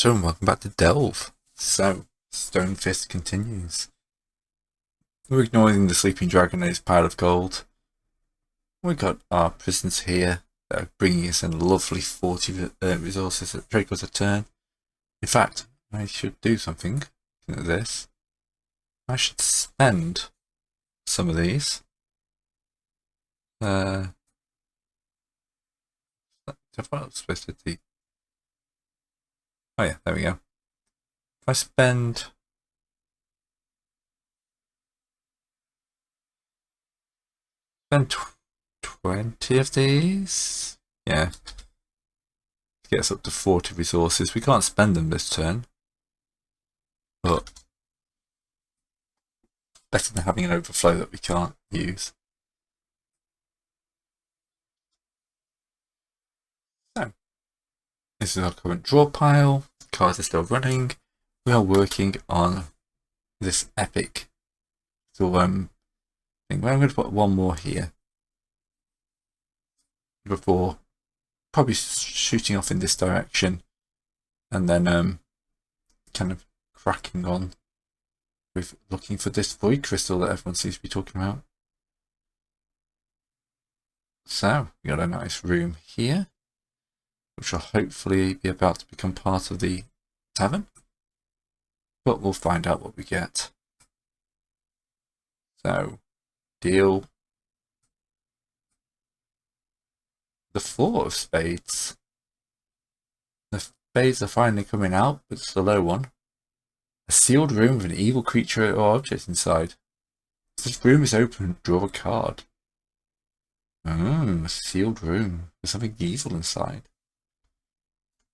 So, and welcome back to Delve. So, Stonefist continues. We're ignoring the sleeping dragon and his pile of gold. We've got our prisoners here that are bringing us in lovely 40 resources at Draco's a turn. In fact, I should do something. Looking at this, I should spend some of these. What I was supposed to do. Oh yeah, there we go. If I spend 20 of these, yeah, get us up to 40 resources. We can't spend them this turn, but better than having an overflow that we can't use. So, this is our current draw pile. Cards are still running. We are working on this epic. So, I'm going to put one more here before probably shooting off in this direction, and then kind of cracking on with looking for this void crystal that everyone seems to be talking about. So, we got a nice room here, which will hopefully be about to become part of the tavern. But we'll find out what we get. So, deal the 4 of spades. The spades are finally coming out, but it's the low one. A sealed room with an evil creature or object inside. If this room is open, draw a card. A sealed room. There's something evil inside.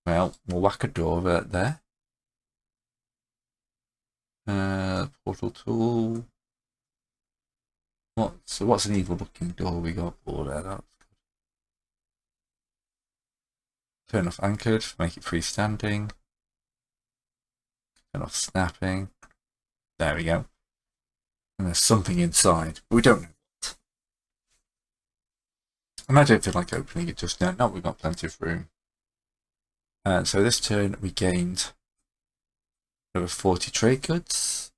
Well, we'll whack a door right there. Portal tool. What's an evil looking door we got? Oh, there, that's good. Turn off anchored, make it freestanding. Turn off snapping. There we go. And there's something inside, but we don't know what. And I don't feel like opening it just now. No, we've got plenty of room. So this turn we gained over 40 trade goods.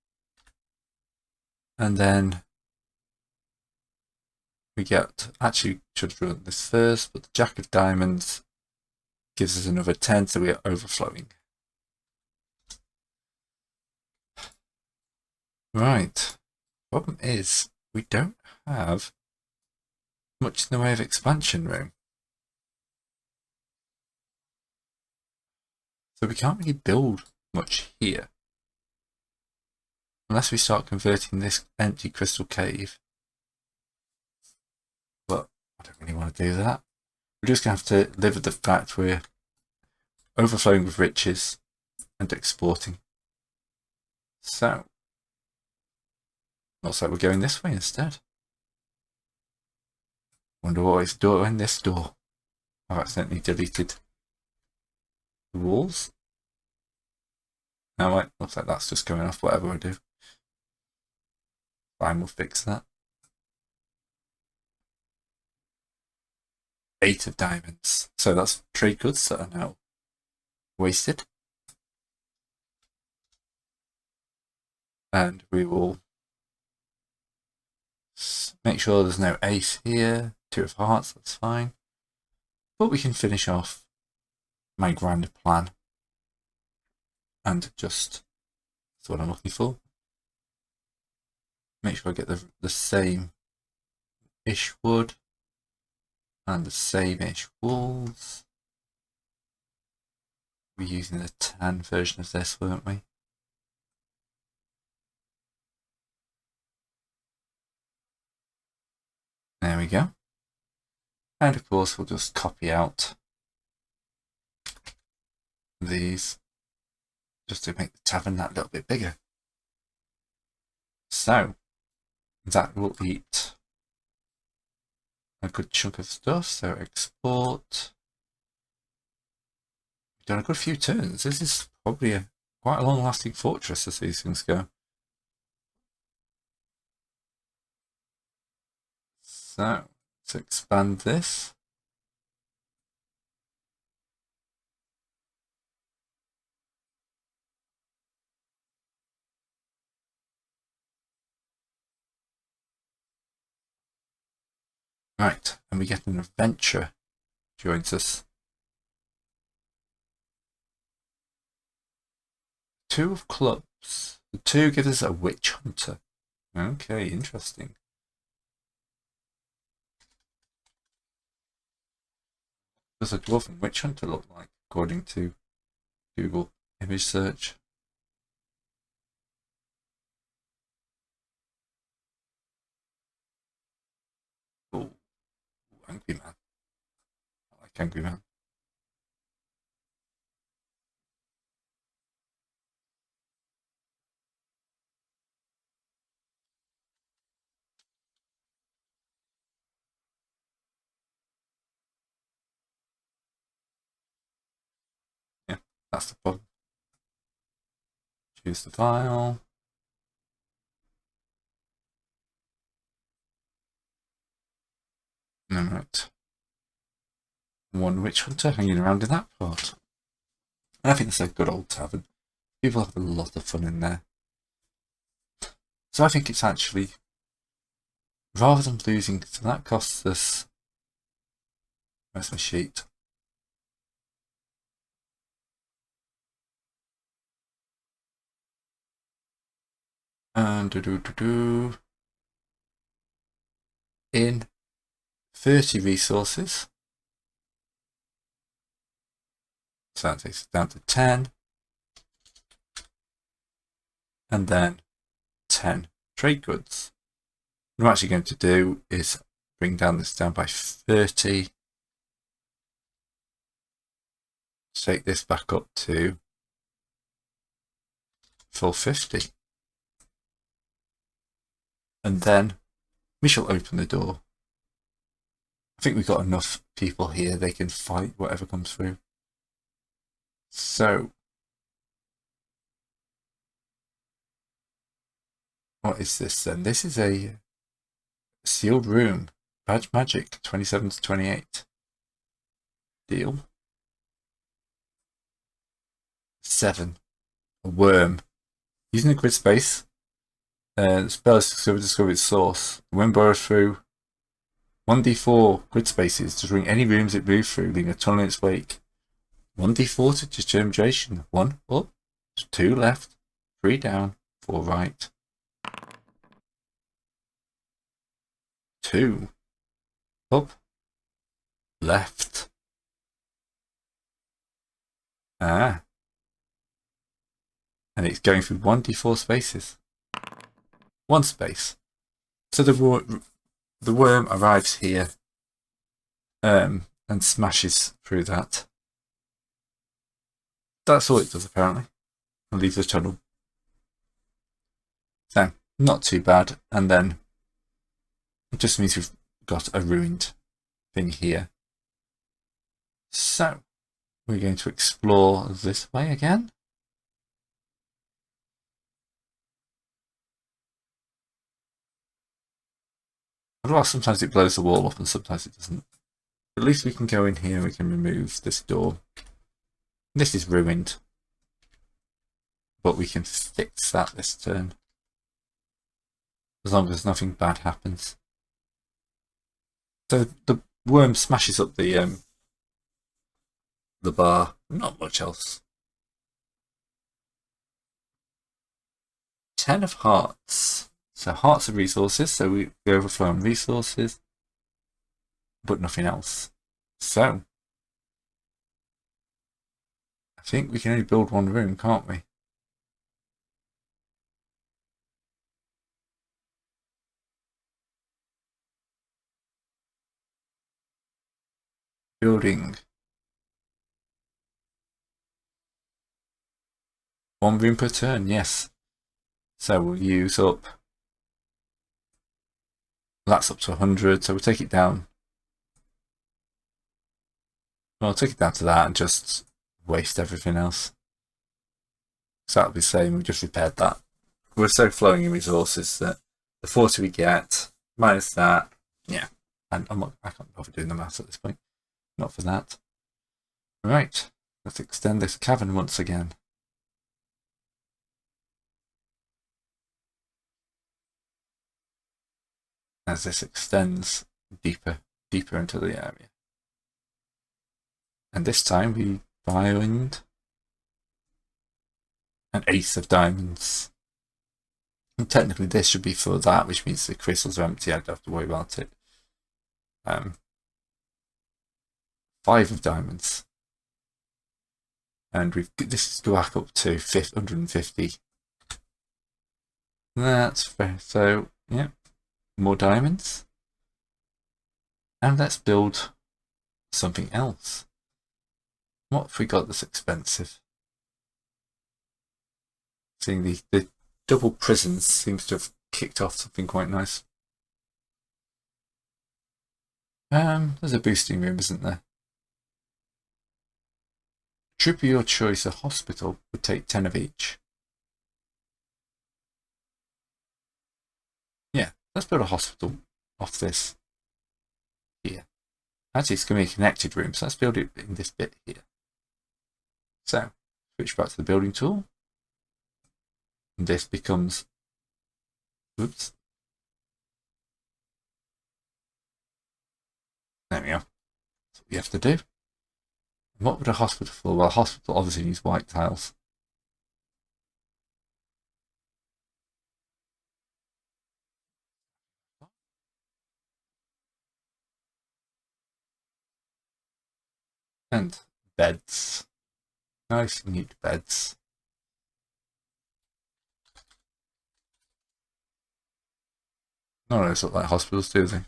And then we get, actually should have run this first, but the Jack of Diamonds gives us another 10, so we are overflowing. Right. Problem is, we don't have much in the way of expansion room. So we can't really build much here. Unless we start converting this empty crystal cave. But I don't really want to do that. We're just going to have to live with the fact we're overflowing with riches and exporting. So, looks like we're going this way instead. Wonder what is in this door. I've accidentally deleted the walls. No, wait, looks like that's just coming off whatever I do. Fine, we'll fix that. 8 of diamonds. So that's trade goods that are now wasted. And we will make sure there's no ace here. 2 of hearts, that's fine. But we can finish off my grand plan. And just, that's what I'm looking for. Make sure I get the same-ish wood. And the same-ish walls. We're using the tan version of this, weren't we? There we go. And of course, we'll just copy out these just to make the tavern that little bit bigger. So, that will eat a good chunk of stuff. So, export. We've done a good few turns. This is probably quite a long-lasting fortress as these things go. So, let's expand this. Right, and we get an adventurer joins us. Two of clubs. The two gives us a witch hunter. Okay, interesting. What does a dwarf and witch hunter look like, according to Google image search? Oh, angry man. I like angry man. Yeah, that's the problem. Choose the file. Alright. One witch hunter hanging around in that part. And I think it's a good old tavern. People have a lot of fun in there. So I think it's actually, rather than losing, so that costs us, where's my sheet? And in 30 resources. So that takes it down to 10. And then 10 trade goods. What I'm actually going to do is bring this down by 30. Take this back up to full 50. And then we shall open the door. I think we've got enough people here, they can fight whatever comes through. So, what is this then? This is a sealed room. Badge magic, 27 to 28. Deal. 7. A worm. Using the grid space, the spell is to discover its source. The worm burrows through 1d4 grid spaces to bring any rooms it moves through, leaving a tunnel in its wake. 1d4 to determine duration. 1 up, 2 left, 3 down, 4 right. 2 up, left. Ah. And it's going through 1d4 spaces. 1 space. So the worm arrives here and smashes through that. That's all it does, apparently. And leaves the tunnel. So, not too bad. And then it just means we've got a ruined thing here. So, we're going to explore this way again. Well, sometimes it blows the wall up and sometimes it doesn't. At least we can go in here and we can remove this door. This is ruined. But we can fix that this turn. As long as nothing bad happens. So the worm smashes up the bar. Not much else. 10 of hearts. So hearts are resources, so we overflow on resources. But nothing else. So I think we can only build one room, can't we? Building. 1 room per turn, yes. So we'll use up. That's up to 100, so we'll take it down. Well, take it down to that and just waste everything else. So that'll be the same, we just repaired that. We're so flowing in resources that the 40 we get, minus that, yeah. And I can't bother doing the maths at this point. Not for that. Right, let's extend this cavern once again. As this extends deeper deeper into the area. And this time we find an ace of diamonds. And technically this should be for that, which means the crystals are empty. I don't have to worry about it. 5 of diamonds. And this is go back up to 150. That's fair. So, yeah, more diamonds. And let's build something else. What have we got that's expensive? Seeing the double prisons seems to have kicked off something quite nice. There's a boosting room, isn't there? Troop of your choice, a hospital, would take 10 of each. Yeah, let's build a hospital off this here. Actually, it's going to be a connected room, so let's build it in this bit here. So, switch back to the building tool. And this becomes, oops. There we go. That's what we have to do. And what would a hospital for? Well, a hospital obviously needs white tiles. And beds. Nice neat beds. None of those look like hospitals, do they?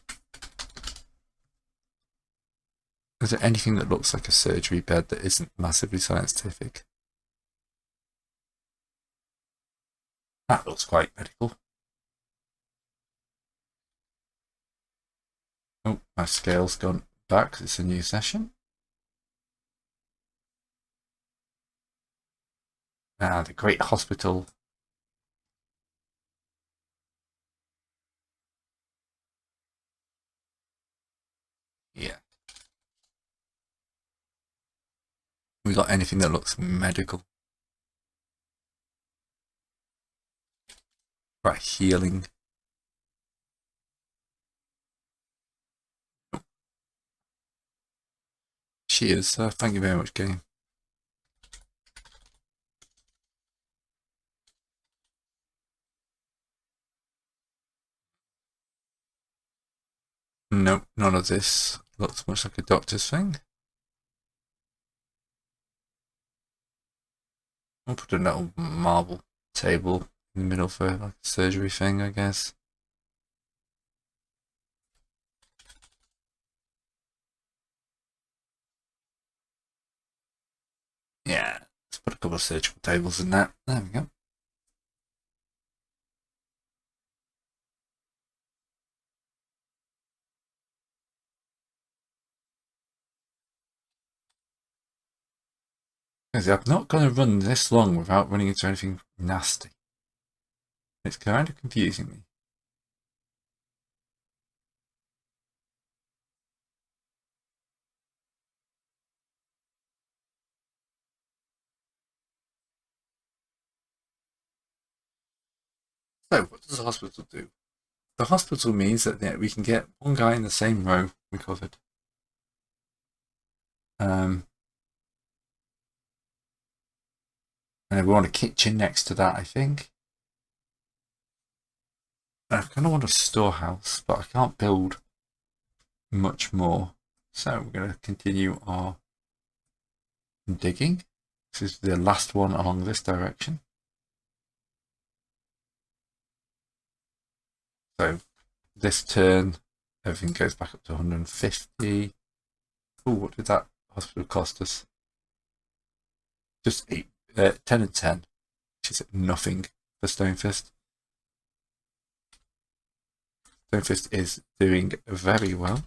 Is there anything that looks like a surgery bed that isn't massively scientific? That looks quite medical. Oh, my scale's gone back because it's a new session. The Great Hospital. Yeah. We got anything that looks medical? Right, healing. Cheers. Thank you very much, game. Nope, none of this looks much like a doctor's thing. I'll put a little marble table in the middle for like a surgery thing, I guess. Yeah, let's put a couple of surgical tables in that. There we go. I'm not going to run this long without running into anything nasty. It's kind of confusing me. So, what does the hospital do? The hospital means that we can get one guy in the same row recovered. And we want a kitchen next to that, I think. I kind of want a storehouse, but I can't build much more. So we're going to continue our digging. This is the last one along this direction. So this turn, everything goes back up to 150. Oh, what did that hospital cost us? Just 10 and 10, which is nothing for Stonefist. Stonefist is doing very well.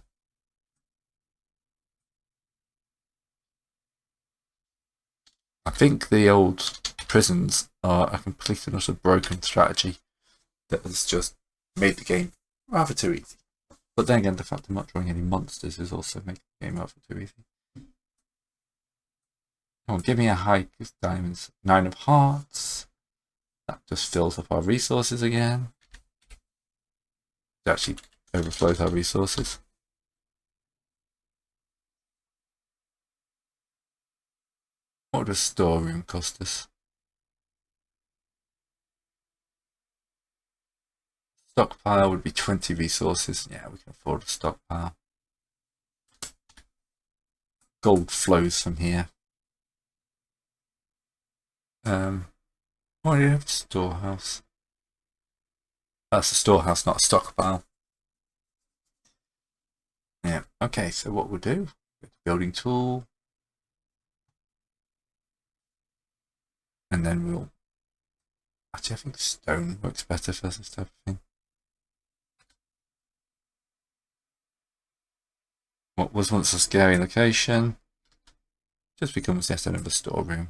I think the old prisons are a complete and utter broken strategy that has just made the game rather too easy. But then again, the fact of not drawing any monsters is also making the game rather too easy. Come on, give me a high diamonds. 9 of hearts. That just fills up our resources again. It actually overflows our resources. What would a storeroom cost us? Stockpile would be 20 resources. Yeah, we can afford a stockpile. Gold flows from here. Oh, do you have a storehouse? That's a storehouse, not a stockpile. Yeah, okay, so what we'll do, building tool. And then we'll... Actually, I think stone works better for this type of thing. What was once a scary location just becomes yet another storeroom.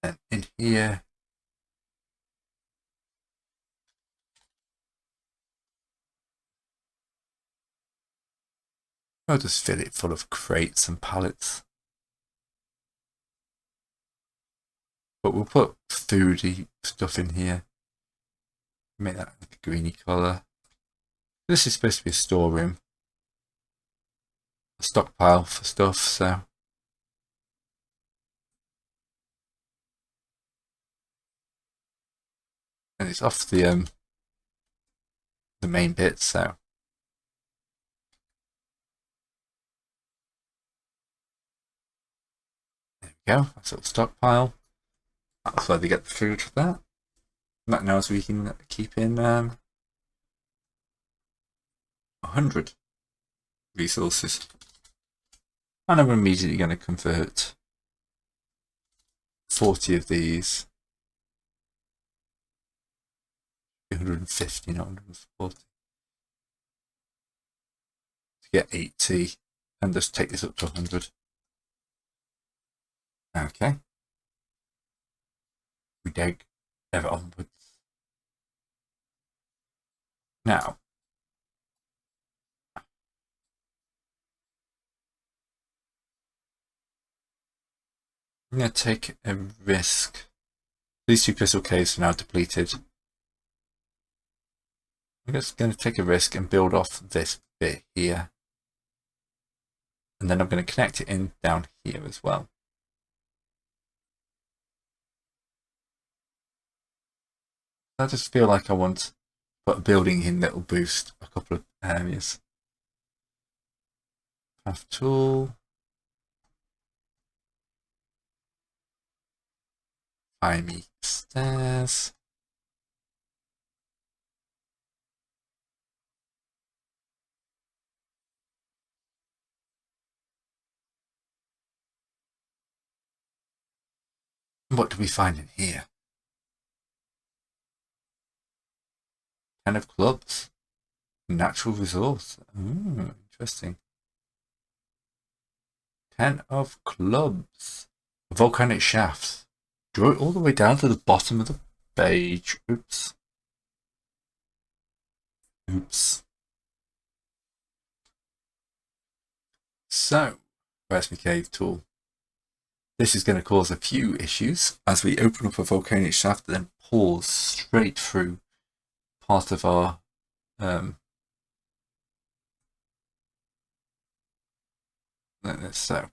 And in here, I'll just fill it full of crates and pallets. But we'll put foody stuff in here. Make that like a greeny colour. This is supposed to be a storeroom. A stockpile for stuff, so... And it's off the main bit, so... There we go, that's a little stockpile. That's where they get the food for that. And that knows we can keep in 100 resources. And I'm immediately going to convert 40 of these. 150, not 140. To get 80. And just take this up to 100. Okay. We dig ever onwards. Now, I'm going to take a risk. These two crystal caves are now depleted. I'm just going to take a risk and build off this bit here. And then I'm going to connect it in down here as well. I just feel like I want to put a building in that will boost a couple of areas. Path tool. Find me stairs. What do we find in here? 10 of clubs. Natural resource. Interesting. 10 of clubs. Volcanic shafts. Draw it all the way down to the bottom of the page. Oops. Oops. So, where's my cave tool? This is going to cause a few issues as we open up a volcanic shaft and then pours straight through part of our so.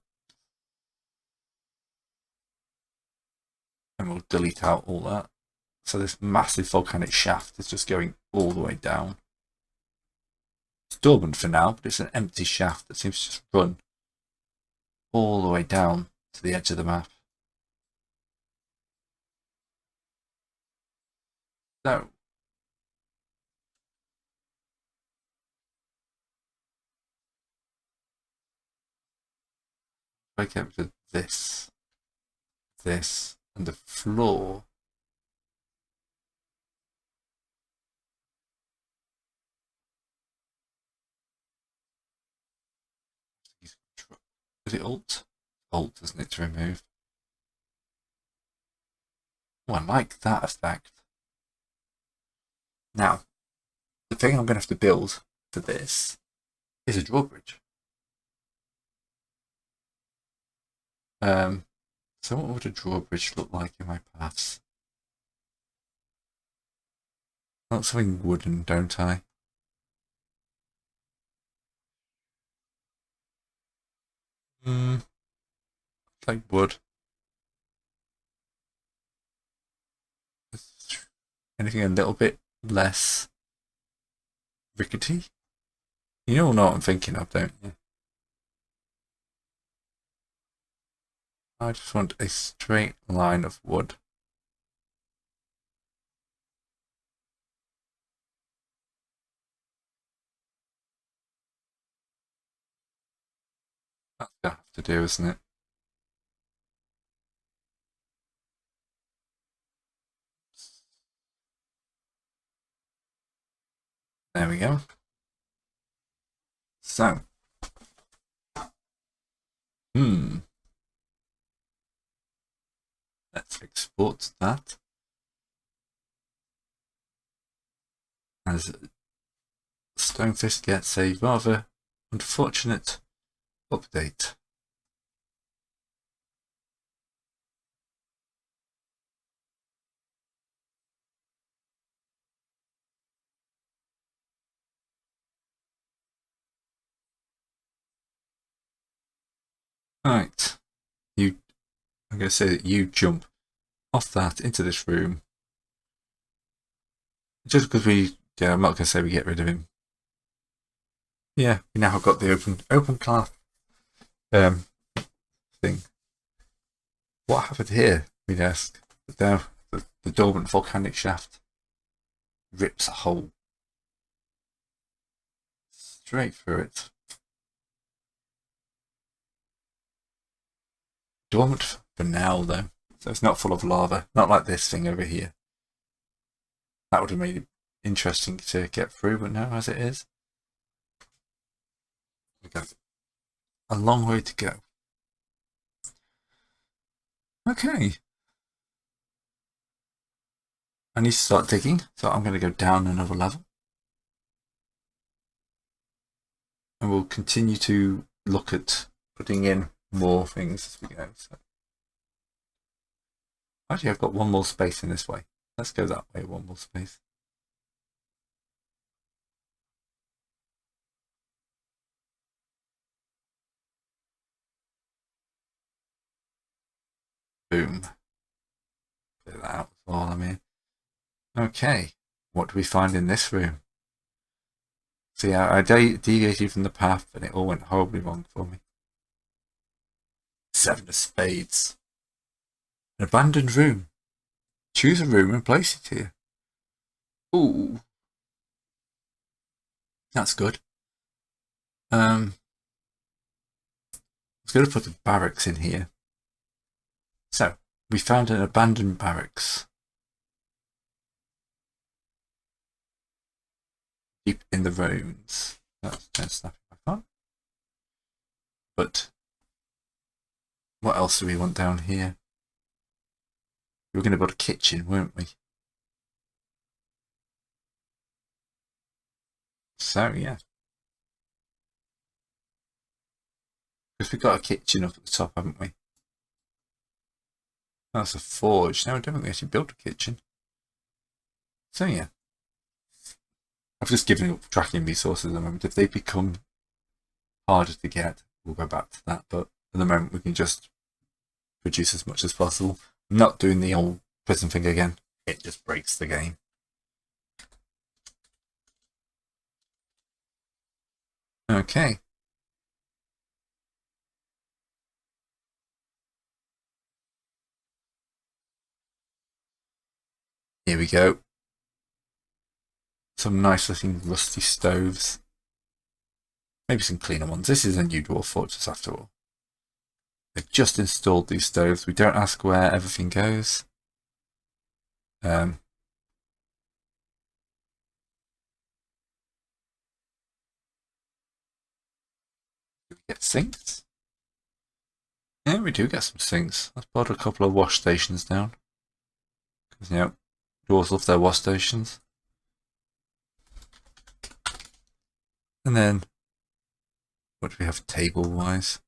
And we'll delete out all that. So this massive volcanic shaft is just going all the way down. It's dormant for now, but it's an empty shaft that seems to just run all the way down to the edge of the map. So, if I get rid of this, and the floor, is it Alt? Alt, doesn't it, to remove? Oh, I like that effect. Now, the thing I'm going to have to build for this is a drawbridge. So what would a drawbridge look like in my paths? I want something wooden, don't I? Like wood. Anything a little bit less rickety? You all know what I'm thinking of, don't you? I just want a straight line of wood. That's gonna have to do, isn't it? There we go. So, let's export that as Stonefist gets a rather unfortunate update. Right, I'm going to say that you jump off that into this room. Just because I'm not going to say we get rid of him. Yeah, we now have got the open class thing. What happened here? We'd ask. The dormant volcanic shaft rips a hole straight through it. Dormant for now, though, so it's not full of lava. Not like this thing over here. That would have made it interesting to get through, but now as it is, we've got a long way to go. Okay. I need to start digging, so I'm going to go down another level. And we'll continue to look at putting in more things as we go. So. Actually, I've got one more space in this way. Let's go that way, one more space. Boom. Clear that out while I'm in. Okay, what do we find in this room? See, I deviated from the path and it all went horribly wrong for me. 7 of spades. An abandoned room. Choose a room and place it here. Ooh. That's good. I was going to put a barracks in here. So, we found an abandoned barracks. Deep in the ruins. That's snapping back on. But, what else do we want down here? We were going to build a kitchen, weren't we? So, yeah. Because we've got a kitchen up at the top, haven't we? That's a forge. No, I don't think we actually built a kitchen. So, yeah. I've just given up tracking resources at the moment. If they become harder to get, we'll go back to that. But at the moment, we can just produce as much as possible. I'm not doing the old prison thing again. It just breaks the game. Okay. Here we go. Some nice looking rusty stoves. Maybe some cleaner ones. This is a new dwarf fortress after all. They've just installed these stoves. We don't ask where everything goes. Do we get sinks? Yeah, we do get some sinks. Let's put a couple of wash stations down. Because, dwarves love their wash stations. And then, what do we have table-wise?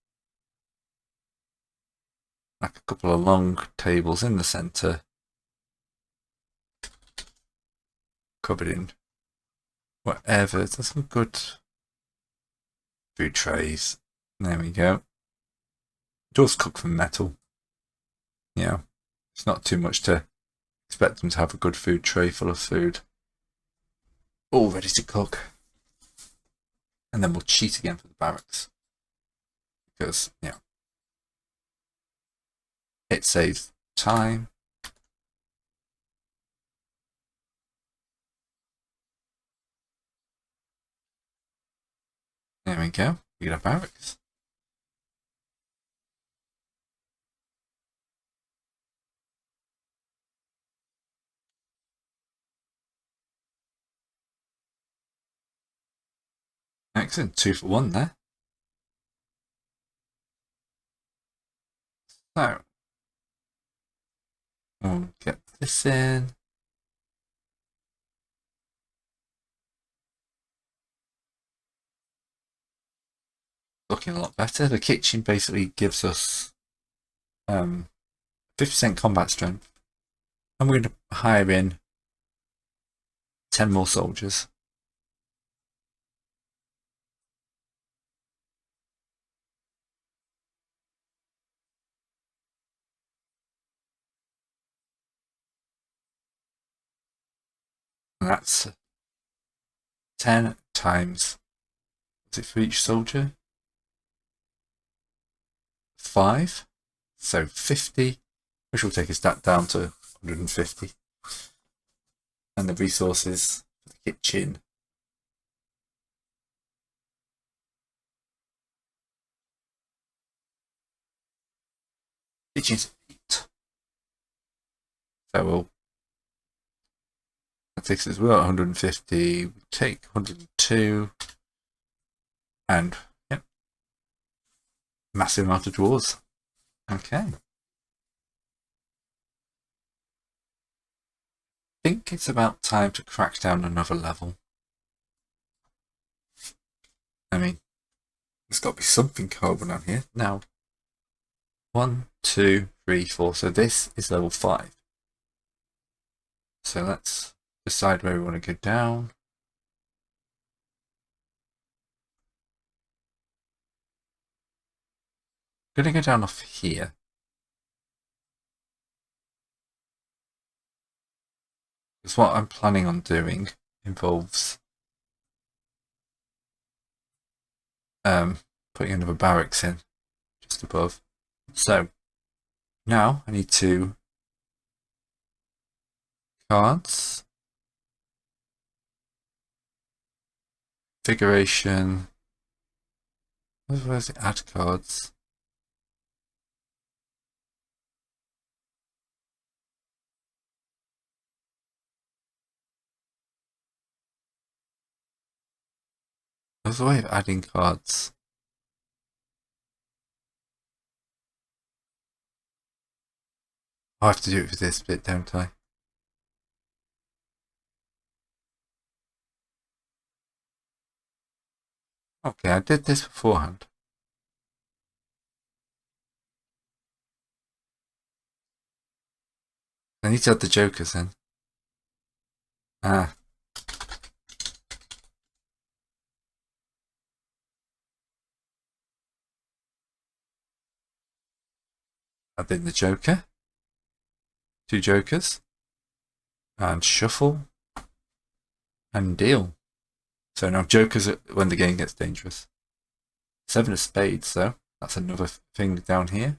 Like a couple of long tables in the centre. Covered in whatever. There's some good food trays. There we go. Dwarves cook from metal. Yeah, it's not too much to expect them to have a good food tray full of food, all ready to cook. And then we'll cheat again for the barracks. Because, yeah, it saves time. There we go. We get our barracks. Excellent. 2 for 1 there. So, we'll get this in. Looking a lot better. The kitchen basically gives us 50% combat strength. And we're going to hire in 10 more soldiers. And that's 10 times, what's it for each soldier? 5. So 50, which will take us down to 150. And the resources for the kitchen. Kitchen's 8. So that takes us, we're at 150, we take 102, and yep, massive amount of dwarves. Okay. I think it's about time to crack down another level. I mean, there's got to be something carbon on here. Now, 1, 2, 3, 4. So this is level 5. So let's decide where we want to go down. I'm going to go down off here. Because what I'm planning on doing involves putting another barracks in just above. So now I need to cards, configuration. Where's it? Add cards. There's a way of adding cards. I have to do it for this bit, don't I? Okay, I did this beforehand. I need to add the jokers in. Ah. Add in the joker. 2 jokers. And shuffle. And deal. So now jokers when the game gets dangerous. 7 of spades, though. That's another thing down here.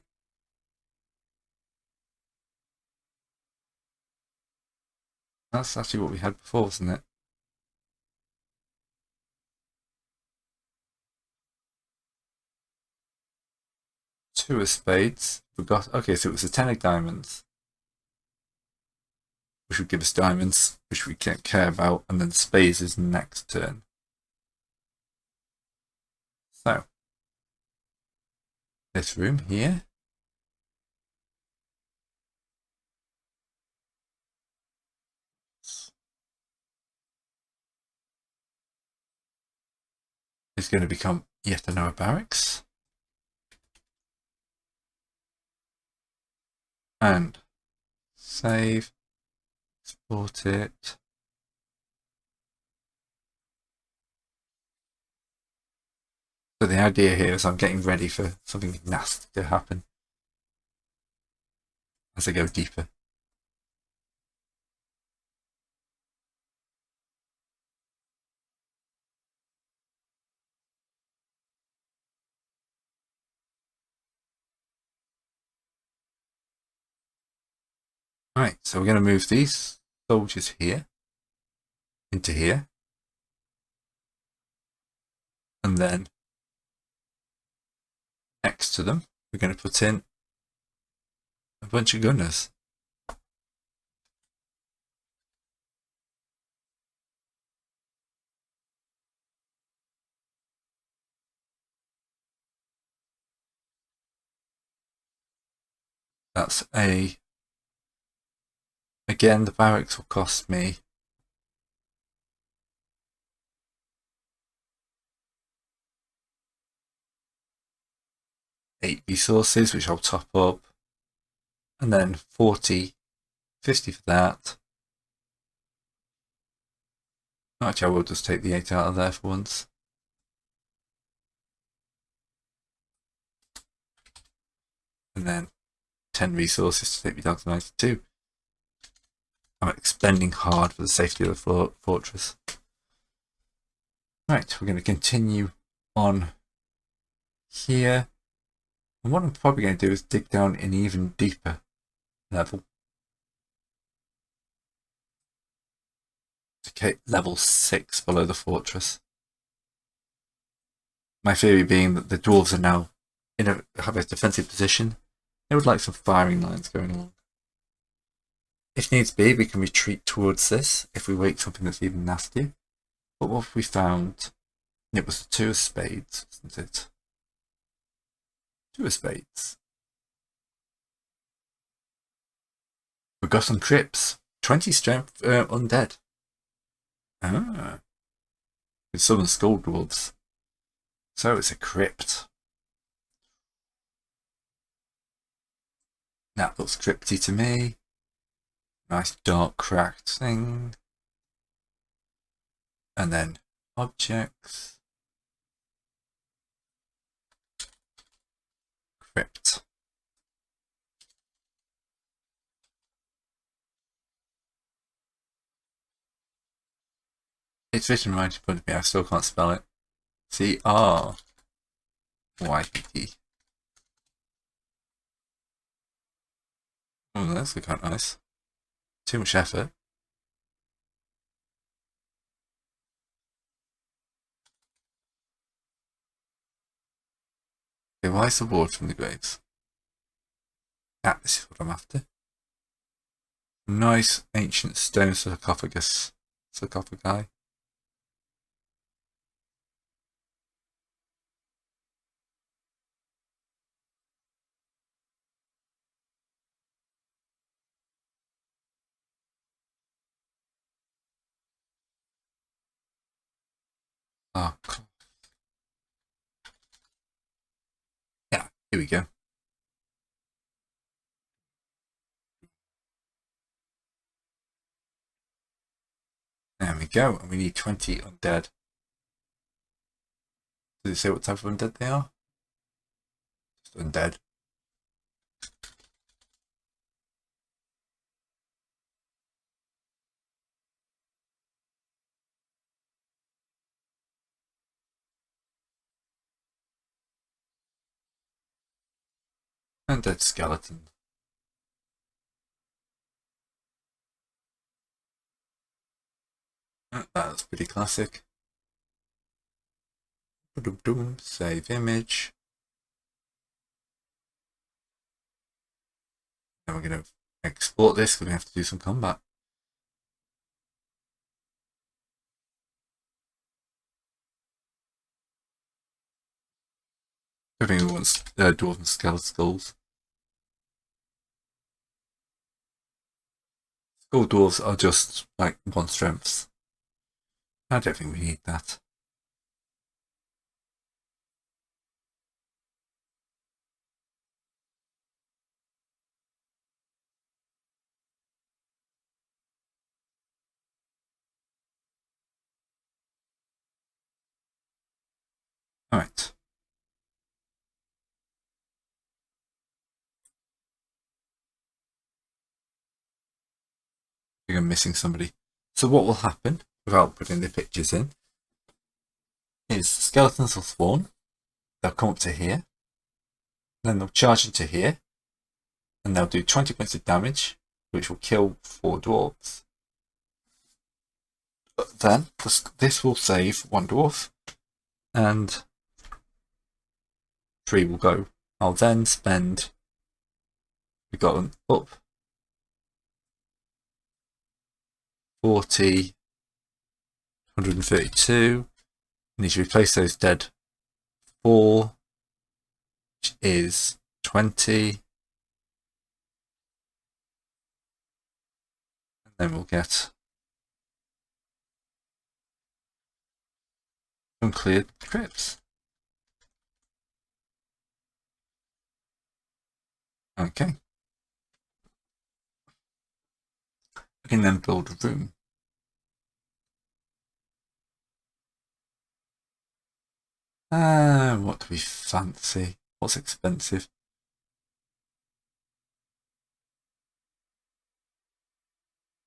That's actually what we had before, wasn't it? Two of spades. Forgot. Okay, so it was a 10 of diamonds, which would give us diamonds, which we can't care about, and then spades is next turn. So, this room here. Is going to become yet another barracks. And save, export it. So the idea here is I'm getting ready for something nasty to happen as I go deeper. Right, so we're going to move these soldiers here into here. And then next to them, we're going to put in a bunch of gunners. That's again, the barracks will cost me 8 resources, which I'll top up. And then 40, 50 for that. Actually, I will just take the 8 out of there for once. And then 10 resources to take me down to 92. I'm expending hard for the safety of the fortress. Right, we're going to continue on here. And what I'm probably going to do is dig down an even deeper level. Okay, level 6 below the fortress. My theory being that the dwarves are now have a defensive position. They would like some firing lines going along. If needs be, we can retreat towards this if we wake something that's even nastier. But what we found? It was the 2 of spades, wasn't it? 2 of spades. Forgotten Crypts. 20 strength undead. Ah. With some skull dwarves. So it's a crypt. That looks crypty to me. Nice dark cracked thing. And then objects. Crypt. It's written right in front of me, I still can't spell it. C-R-Y-P-T. Oh, that's kind of nice. Too much effort. Okay, why is the ward from the graves? Ah, this is what I'm after. Nice ancient stone sarcophagi. Oh, yeah, here we go. There we go, and we need 20 undead. Does it say what type of undead they are? Just undead. Undead skeleton. That's pretty classic. Save image. Now we're going to export this because we have to do some combat. I think we want dwarven skeleton skulls. Skull dwarves are just like 1 strengths. I don't think we need that. Alright. think I'm missing somebody. So what will happen, without putting the pictures in, is skeletons will spawn. They'll come up to here. Then they'll charge into here. And they'll do 20 points of damage, which will kill 4 dwarves. But then this will save 1 dwarf. And 3 will go. I'll then spend. We got them up 40, 132. I need to replace those dead 4, which is 20. And then we'll get some cleared crypts. Okay. We can then build a room. What do we fancy? What's expensive?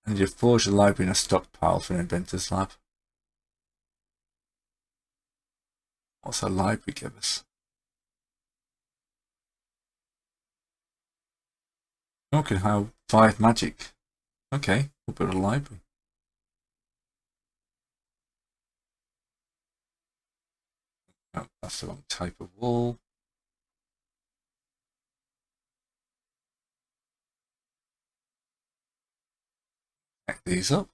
And you forge a library in a stockpile for an inventor's lab. What's a library give us? Okay, how 5 magic. Okay, we'll build a library. Oh, that's the wrong type of wall. Connect these up.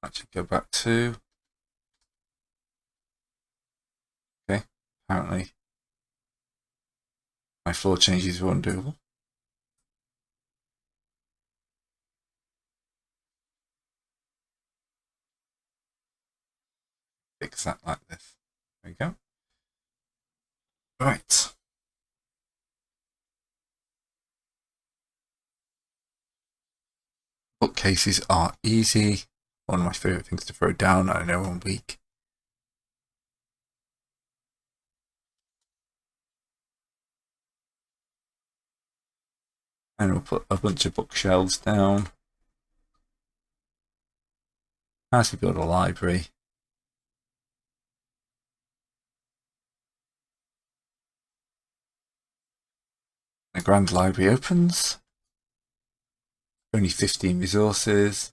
Actually go back to. Okay, apparently my floor changes were undoable. Fix that like this. There we go. Right. Bookcases are easy. One of my favourite things to throw down. I know 1 week. And we'll put a bunch of bookshelves down. As we build a library. The Grand Library opens. Only 15 resources.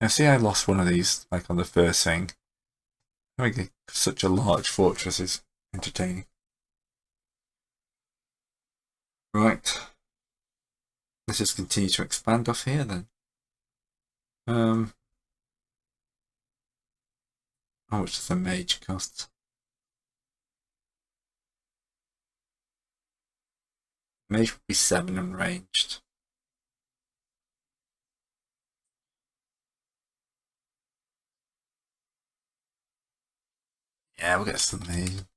Now see, I lost one of these, like on the first thing. Making such a large fortress is entertaining. Right. Let's just continue to expand off here then. How much does a mage cost? Mage would be 7 unranged. Yeah, we'll get something.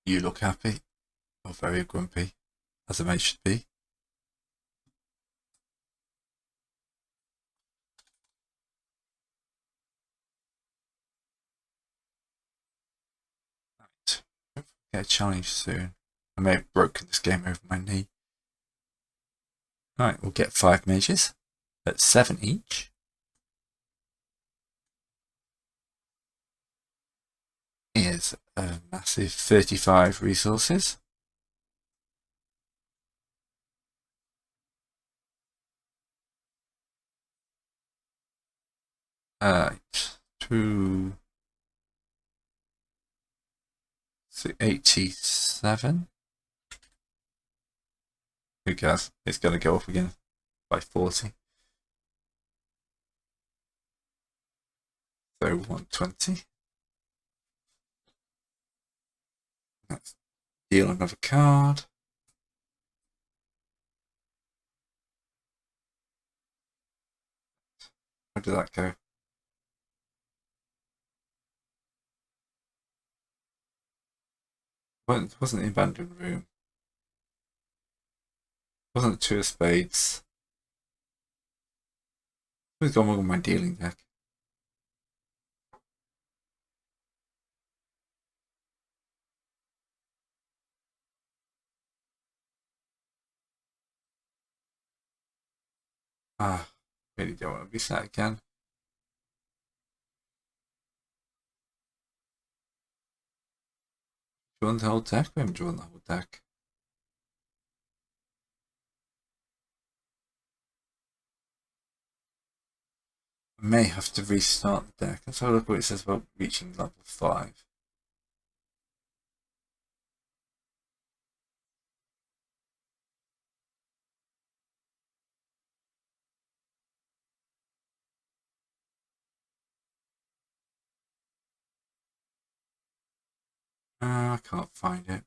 You look happy, or very grumpy, as a mage should be. Right. Get a challenge soon. I may have broken this game over my knee. Alright, we'll get 5 mages at 7 each. Here's a massive 35 resources. Alright, 87. Who cares? It's going to go up again by 40. So 120. Let's deal another card. Where did that go? Well, it wasn't the abandoned room. It wasn't the two of spades. Who's gone wrong with my dealing deck? Ah, really don't want to be sat again. Do you want the whole deck? We haven't drawn the whole deck. I may have to restart the deck. Let's have a look what it says about reaching level 5. I can't find it.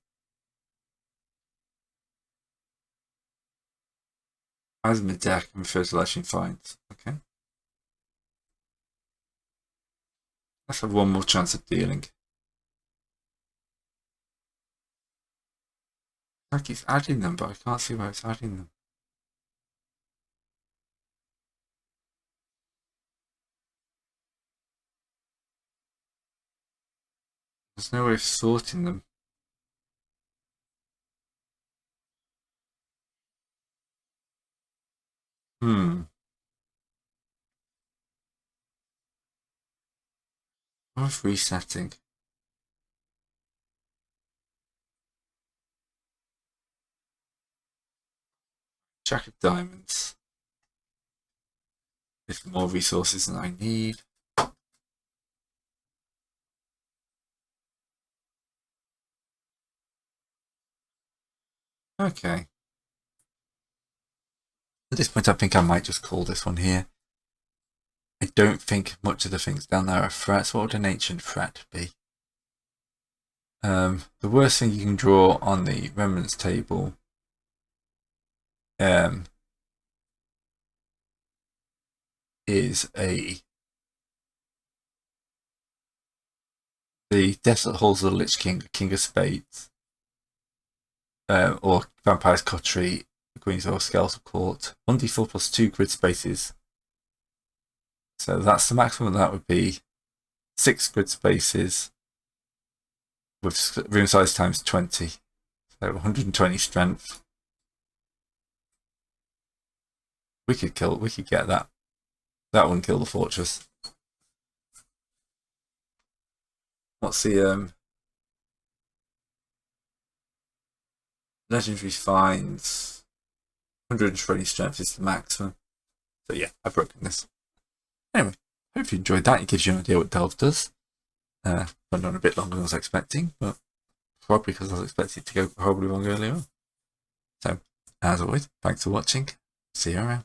As in the deck, I'm referred to Legend Finds. Okay. Let's have one more chance of dealing. Like it's adding them, but I can't see where it's adding them. There's no way of sorting them. Worth resetting. Jack of Diamonds. If more resources than I need. Okay. At this point, I think I might just call this one here. I don't think much of the things down there are threats. What would an ancient threat be? The worst thing you can draw on the remnants table is the Desolate Halls of the Lich King, King of Spades, or Vampire's Coterie, Queen's or Skeletal Court. 1d4 plus 2 grid spaces. So that's the maximum. That would be 6 grid spaces with room size times 20. So 120 strength. We could get that. That wouldn't kill the fortress. What's the legendary finds? 120 strength is the maximum. So yeah, I've broken this. Anyway, hope you enjoyed that. It gives you an idea what Delve does. Went on a bit longer than I was expecting, but probably because I was expecting it to go horribly long earlier on. So, as always, thanks for watching. See you around.